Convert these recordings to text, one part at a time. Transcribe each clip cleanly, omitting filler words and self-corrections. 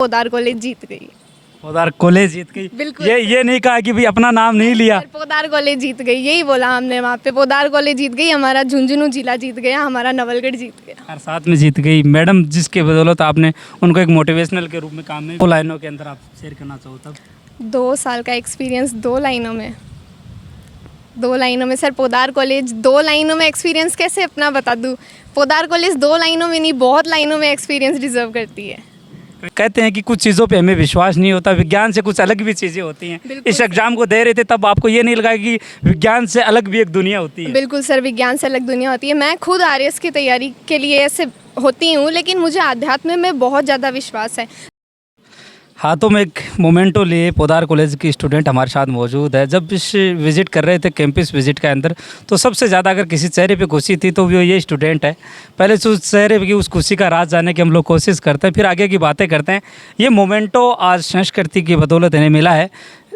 Poddar college जीत गई। Poddar college जीत गई। बिल्कुल ये नहीं कहा कि भाई अपना नाम नहीं लिया। सर, पोदार कॉलेज जीत गई यही बोला हमने वहाँ पे। पोदार कॉलेज जीत गई, हमारा झुंझुनू जिला जीत गया, हमारा नवलगढ़ जीत गया। हर साथ में जीत गई मैडम, जिसके बदौलत आपने उनको एक मोटिवेशनल के रूप में काम में 2 लाइनों के अंदर आप शेयर करना चाहो तब। 2 साल का एक्सपीरियंस 2 लाइनों में। 2 लाइनों में सर, पोदार कॉलेज 2 लाइनों में एक्सपीरियंस कैसे अपना बता दूँ। पोदार कॉलेज 2 लाइनों में नहीं, बहुत लाइनों में एक्सपीरियंस डिजर्व करती है। कहते हैं कि कुछ चीज़ों पे हमें विश्वास नहीं होता, विज्ञान से कुछ अलग भी चीज़ें होती हैं। इस एग्जाम को दे रहे थे तब आपको ये नहीं लगा कि विज्ञान से अलग भी एक दुनिया होती है? बिल्कुल सर, विज्ञान से अलग दुनिया होती है। मैं खुद आरएस की तैयारी के लिए ऐसे होती हूँ, लेकिन मुझे आध्यात्म में बहुत ज़्यादा विश्वास है। हाथों में एक मोमेंटो लिए पोदार कॉलेज की स्टूडेंट हमारे साथ मौजूद है। जब इस विज़िट कर रहे थे कैंपस विज़िट के अंदर, तो सबसे ज़्यादा अगर किसी चेहरे पे खुशी थी तो वो ये स्टूडेंट है। पहले उस चेहरे की उस खुशी का राज जानने की हम लोग कोशिश करते हैं, फिर आगे की बातें करते हैं। ये मोमेंटो आज संस्कृति की बदौलत इन्हें मिला है।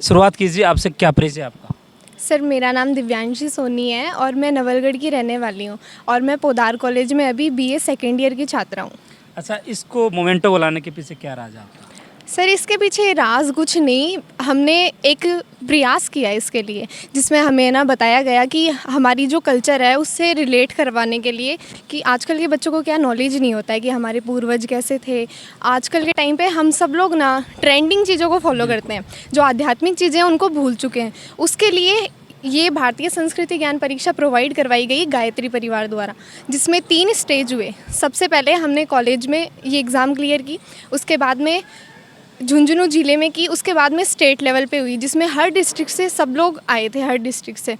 शुरुआत कीजिए, आपसे क्या परिचय आपका? सर, मेरा नाम दिव्यांशी सोनी है और मैं नवलगढ़ की रहने वाली हूँ और मैं पोदार कॉलेज में अभी बीए सेकेंड ईयर की छात्रा हूँ। अच्छा, इसको मोमेंटो को लाने के पीछे क्या राज है आपका? सर, इसके पीछे राज कुछ नहीं, हमने एक प्रयास किया इसके लिए, जिसमें हमें ना बताया गया कि हमारी जो कल्चर है उससे रिलेट करवाने के लिए कि आजकल के बच्चों को क्या नॉलेज नहीं होता है कि हमारे पूर्वज कैसे थे। आजकल के टाइम पे हम सब लोग ना ट्रेंडिंग चीज़ों को फॉलो करते हैं, जो आध्यात्मिक चीज़ें हैं उनको भूल चुके हैं। उसके लिए ये भारतीय संस्कृति ज्ञान परीक्षा प्रोवाइड करवाई गई गायत्री परिवार द्वारा, जिसमें 3 स्टेज हुए। सबसे पहले हमने कॉलेज में ये एग्ज़ाम क्लियर की, उसके बाद में झुंझुनू ज़िले में की, उसके बाद में स्टेट लेवल पे हुई, जिसमें हर डिस्ट्रिक्ट से सब लोग आए थे, हर डिस्ट्रिक्ट से।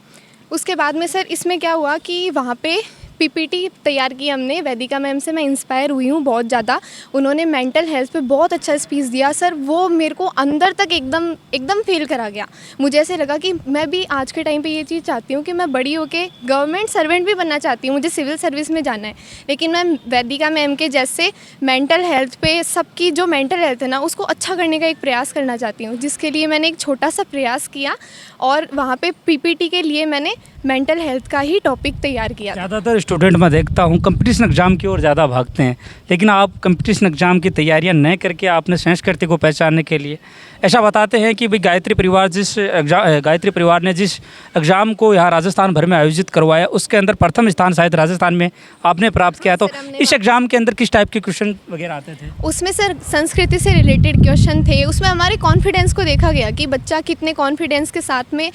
उसके बाद में सर इसमें क्या हुआ कि वहाँ पे पीपीटी तैयार की हमने। वैदिका मैम से मैं इंस्पायर हुई हूँ बहुत ज़्यादा। उन्होंने मेंटल हेल्थ पे बहुत अच्छा स्पीच दिया सर, वो मेरे को अंदर तक एकदम फील करा गया। मुझे ऐसे लगा कि मैं भी आज के टाइम पे ये चीज़ चाहती हूँ कि मैं बड़ी होके गवर्नमेंट सर्वेंट भी बनना चाहती हूँ, मुझे सिविल सर्विस में जाना है, लेकिन मैं वैदिका मैम के जैसे मेंटल हेल्थ पे, सबकी जो मेंटल हेल्थ है ना उसको अच्छा करने का एक प्रयास करना चाहती हूँ, जिसके लिए मैंने एक छोटा सा प्रयास किया और वहाँ पे पीपीटी के लिए मैंने मेंटल हेल्थ का ही टॉपिक तैयार किया। ज़्यादातर स्टूडेंट मैं देखता हूँ कंपटीशन एग्ज़ाम की ओर ज़्यादा भागते हैं, लेकिन आप कंपटीशन एग्ज़ाम की तैयारियाँ न करके आपने संस्कृति को पहचानने के लिए ऐसा बताते हैं कि भाई गायत्री परिवार ने जिस एग्ज़ाम को यहाँ राजस्थान भर में आयोजित करवाया उसके अंदर प्रथम स्थान शायद राजस्थान में आपने प्राप्त किया। तो इस एग्ज़ाम के अंदर किस टाइप के क्वेश्चन वगैरह आते थे? उसमें सर संस्कृति से रिलेटेड क्वेश्चन थे। उसमें हमारे कॉन्फिडेंस को देखा गया कि बच्चा कितने कॉन्फिडेंस के साथ में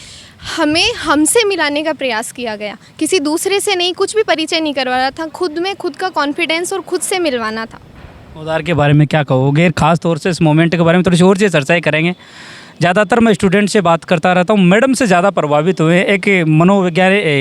हमें हमसे मिलाने का प्रयास किया गया, किसी दूसरे से नहीं, कुछ भी परिचय नहीं करवाना था, खुद में खुद का कॉन्फिडेंस और खुद से मिलवाना था। पोदार के बारे में क्या कहोगे? खास तौर से इस मोमेंट के बारे में थोड़ी सी और से चर्चाएँ करेंगे। ज़्यादातर मैं स्टूडेंट से बात करता रहता हूँ, मैडम से ज़्यादा प्रभावित हुए। एक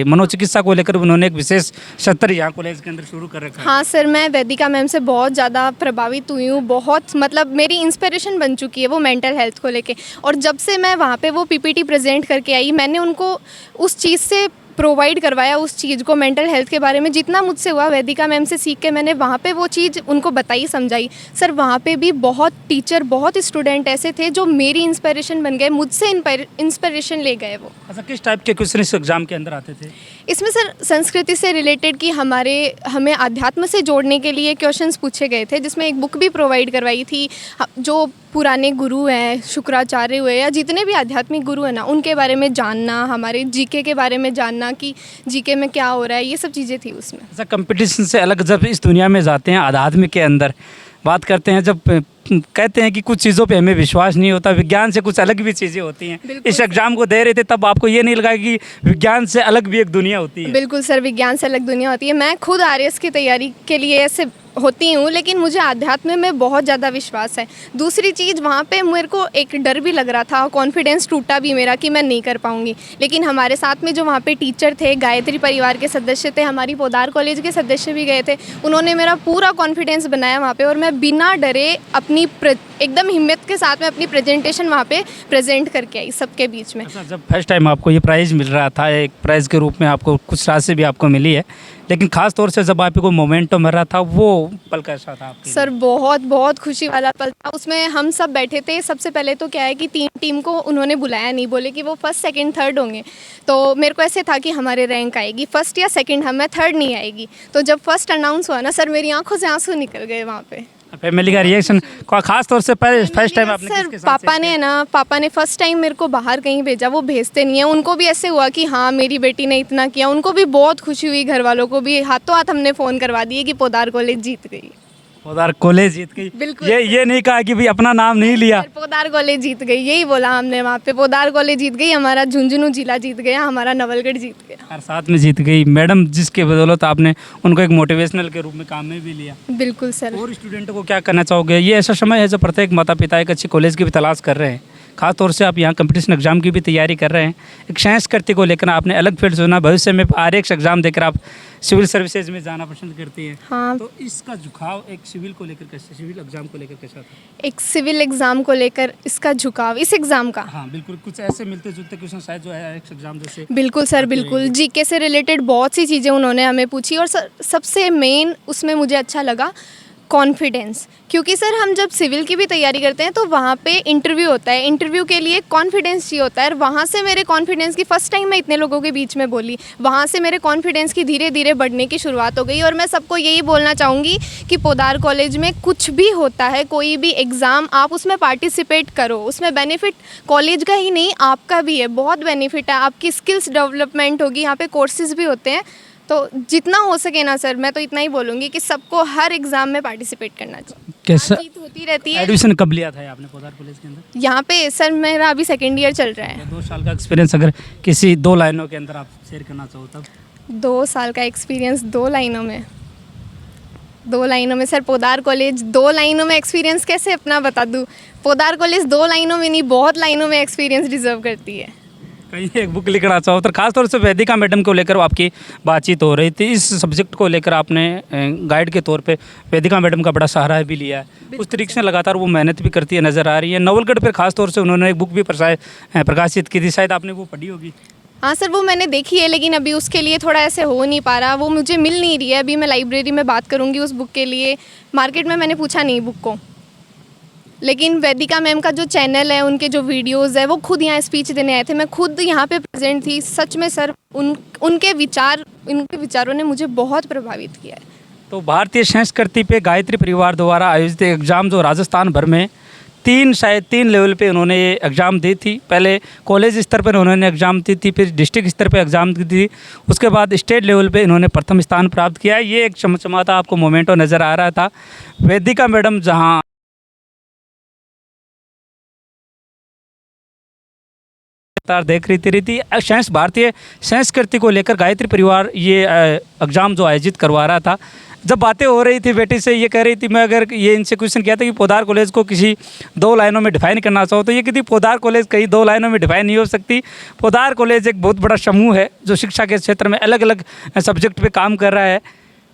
मनोचिकित्सा को लेकर उन्होंने एक विशेष सत्र यहाँ कॉलेज के अंदर शुरू कर रखा है। हाँ सर, मैं वैदिका मैम से बहुत ज़्यादा प्रभावित हुई हूँ, बहुत मतलब मेरी इंस्पिरेशन बन चुकी है वो मेंटल हेल्थ को लेके। और जब से मैं वहाँ पे वो पीपीटी प्रेजेंट करके आई, मैंने उनको उस चीज़ से प्रोवाइड करवाया, उस चीज़ को मेंटल हेल्थ के बारे में जितना मुझसे हुआ वैदिका मैम से सीख के मैंने वहाँ पे वो चीज़ उनको बताई, समझाई। सर वहाँ पे भी बहुत टीचर, बहुत स्टूडेंट ऐसे थे जो मेरी इंस्पिरेशन बन गए, मुझसे इंस्पिरेशन ले गए वो। अच्छा, किस टाइप के क्वेश्चन इस एग्ज़ाम के अंदर आते थे? इसमें सर संस्कृति से रिलेटेड कि हमें अध्यात्म से जोड़ने के लिए क्वेश्चंस पूछे गए थे, जिसमें एक बुक भी प्रोवाइड करवाई थी। जो पुराने गुरु हैं, शुक्राचार्य हुए या जितने भी आध्यात्मिक गुरु हैं ना, उनके बारे में जानना, हमारे जीके के बारे में जानना कि जीके में क्या हो रहा है, ये सब चीज़ें थी उसमें। अच्छा, कंपटीशन से अलग जब इस दुनिया में जाते हैं, आध्यात्म के अंदर बात करते हैं, जब कहते हैं कि कुछ चीज़ों पे हमें विश्वास नहीं होता, विज्ञान से कुछ अलग भी चीज़ें होती हैं। इस एग्ज़ाम को दे रहे थे तब आपको ये नहीं लगा कि विज्ञान से अलग भी एक दुनिया होती है? बिल्कुल सर, विज्ञान से अलग दुनिया होती है। मैं खुद आरएस की तैयारी के लिए ऐसे होती हूँ, लेकिन मुझे आध्यात्म में बहुत ज़्यादा विश्वास है। दूसरी चीज़, वहाँ पे मेरे को एक डर भी लग रहा था, कॉन्फिडेंस टूटा भी मेरा कि मैं नहीं कर पाऊँगी, लेकिन हमारे साथ में जो वहाँ पे टीचर थे, गायत्री परिवार के सदस्य थे, हमारी पोदार कॉलेज के सदस्य भी गए थे, उन्होंने मेरा पूरा कॉन्फिडेंस बनाया वहाँ पे और मैं बिना डरे अपनी एकदम हिम्मत के साथ में अपनी प्रेजेंटेशन वहाँ पे प्रेजेंट करके आई सबके बीच में। अच्छा, जब फर्स्ट टाइम आपको ये प्राइज़ मिल रहा था, एक प्राइज़ के रूप में आपको कुछ राशि भी आपको मिली है, लेकिन खास तौर से जब आपको मोमेंटो मिल रहा था, वो पल कैसा था आपके लिए? सर बहुत खुशी वाला पल था। उसमें हम सब बैठे थे। सबसे पहले तो क्या है कि 3 टीम को उन्होंने बुलाया नहीं, बोले कि वो फर्स्ट सेकंड थर्ड होंगे। तो मेरे को ऐसे था कि हमारे रैंक आएगी फर्स्ट या सेकंड, हमें थर्ड नहीं आएगी। तो जब फर्स्ट अनाउंस हुआ ना सर, मेरी आंखों से आंसू निकल गए वहाँ पे। फैमिली का रिएक्शन खास तौर से फर्स्ट टाइम आपने सर किसके साथ पापा शेयर ने ना पापा ने फर्स्ट टाइम मेरे को बाहर कहीं भेजा, वो भेजते नहीं है। उनको भी ऐसे हुआ कि हाँ मेरी बेटी ने इतना किया, उनको भी बहुत खुशी हुई, घर वालों को भी हाथों हाथ हमने फ़ोन करवा दिए कि पोदार कॉलेज जीत गई। पोदार कॉलेज जीत गई? बिल्कुल ये नहीं कहा कि भाई अपना नाम नहीं लिया? सर, पोदार कॉलेज जीत गई यही बोला हमने वहाँ पे, पोदार कॉलेज जीत गई, हमारा झुंझुनू जिला जीत गया, हमारा नवलगढ़ जीत गया। हर साथ में जीत गई मैडम, जिसके बदौलत आपने उनको एक मोटिवेशनल के रूप में काम में भी लिया। बिल्कुल सर। और स्टूडेंटों को क्या करना चाहोगे? ये ऐसा समय है जब प्रत्येक माता पिता एक अच्छी कॉलेज की भी तलाश कर रहे हैं, खास तौर से आप यहाँ कंपटीशन एग्जाम की भी तैयारी कर रहे हैं, एक संस्कृति को लेकर आपने अलग फील्ड चुना, भविष्य में RX एग्जाम देकर आप सिविल सर्विसेज में जाना पसंद करती हैं। हाँ। तो इसका झुकाव एक सिविल को लेकर कैसे, सिविल एग्जाम को लेकर कैसा था? एक सिविल एग्ज़ाम को लेकर इसका झुकाव, इस एग्ज़ाम का? हाँ बिल्कुल, कुछ ऐसे मिलते जुलते क्वेश्चन शायद जो है RX एग्जाम जैसे। बिल्कुल सर, बिल्कुल जीके से रिलेटेड बहुत सी चीज़ें उन्होंने हमें पूछी, और सबसे मेन उसमें मुझे अच्छा लगा कॉन्फिडेंस, क्योंकि सर हम जब सिविल की भी तैयारी करते हैं तो वहाँ पे इंटरव्यू होता है, इंटरव्यू के लिए कॉन्फिडेंस चाहिए होता है, और वहाँ से मेरे कॉन्फिडेंस की फर्स्ट टाइम मैं इतने लोगों के बीच में बोली, वहाँ से मेरे कॉन्फिडेंस की धीरे धीरे बढ़ने की शुरुआत हो गई। और मैं सबको यही बोलना चाहूँगी कि पोदार कॉलेज में कुछ भी होता है, कोई भी एग्ज़ाम, आप उसमें पार्टिसिपेट करो, उसमें बेनिफिट कॉलेज का ही नहीं आपका भी है, बहुत बेनिफिट है, आपकी स्किल्स डेवलपमेंट होगी, यहाँ पे कोर्सेज भी होते हैं। तो जितना हो सके ना सर, मैं तो इतना ही बोलूँगी कि सबको हर एग्ज़ाम में पार्टिसिपेट करना चाहिए। कैसा जीत होती रहती है। एडमिशन कब लिया था आपने पोदार कॉलेज के अंदर? यहाँ पे सर मेरा अभी सेकेंड ईयर चल रहा है। 2 साल का एक्सपीरियंस अगर किसी 2 लाइनों के अंदर आप शेयर करना चाहो तब? 2 साल का एक्सपीरियंस 2 लाइनों में, 2 लाइनों में सर, पोदार कॉलेज 2 लाइनों में एक्सपीरियंस कैसे अपना बता दूँ? पोदार कॉलेज 2 लाइनों में नहीं, बहुत लाइनों में एक्सपीरियंस डिजर्व करती है। कहीं एक बुक लिखना चाहो तो खास तौर से वेदिका मैडम को लेकर आपकी बातचीत हो रही थी, इस सब्जेक्ट को लेकर आपने गाइड के तौर पे वेदिका मैडम का बड़ा सहारा भी लिया है, उस तरीके से लगातार वो मेहनत भी करती है नज़र आ रही है। नवलगढ़ पर खास तौर से उन्होंने एक बुक भी प्रकाशित की थी, शायद आपने वो पढ़ी होगी। हाँ सर, वो मैंने देखी है, लेकिन अभी उसके लिए थोड़ा ऐसे हो नहीं पा रहा, वो मुझे मिल नहीं रही है। अभी मैं लाइब्रेरी में बात करूँगी उस बुक के लिए, मार्केट में मैंने पूछा नहीं बुक को, लेकिन वेदिका मैम का जो चैनल है, उनके जो वीडियोस है, वो खुद यहाँ स्पीच देने आए थे, मैं खुद यहाँ पे प्रेजेंट थी। सच में सर उनके विचारों ने मुझे बहुत प्रभावित किया है। तो भारतीय संस्कृति पे गायत्री परिवार द्वारा आयोजित एग्ज़ाम जो राजस्थान भर में 3 लेवल पे उन्होंने ये एग्ज़ाम दी थी। पहले कॉलेज स्तर पर उन्होंने एग्ज़ाम दी थी, फिर डिस्ट्रिक्ट स्तर पे एग्ज़ाम दी थी, उसके बाद स्टेट लेवल पे इन्होंने प्रथम स्थान प्राप्त किया। ये एक चमचमाता आपको मोमेंटो नज़र आ रहा था। वेदिका मैडम जहाँ देख रही थी भारतीय संस्कृति को लेकर गायत्री परिवार ये एग्ज़ाम जो आयोजित करवा रहा था। जब बातें हो रही थी बेटी से, ये कह रही थी, मैं अगर ये इनसे क्वेश्चन किया था कि पोदार कॉलेज को किसी 2 लाइनों में डिफाइन करना चाहो, तो ये कहती पोदार कॉलेज कहीं 2 लाइनों में डिफाइन नहीं हो सकती। पोदार कॉलेज एक बहुत बड़ा समूह है जो शिक्षा के क्षेत्र में अलग अलग सब्जेक्ट पे काम कर रहा है।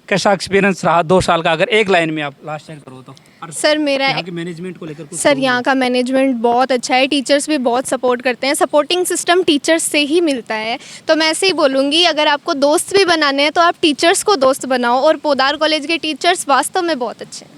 कैसा एक्सपीरियंस रहा 2 साल का, अगर एक लाइन में आप लास्ट टाइम करो तो? सर मेरा यहाँ के मैनेजमेंट को लेकर सर, यहाँ का मैनेजमेंट बहुत अच्छा है, टीचर्स भी बहुत सपोर्ट करते हैं, सपोर्टिंग सिस्टम टीचर्स से ही मिलता है। तो मैं ऐसे ही बोलूँगी, अगर आपको दोस्त भी बनाने हैं तो आप टीचर्स को दोस्त बनाओ, और पोदार कॉलेज के टीचर्स वास्तव में बहुत अच्छे हैं।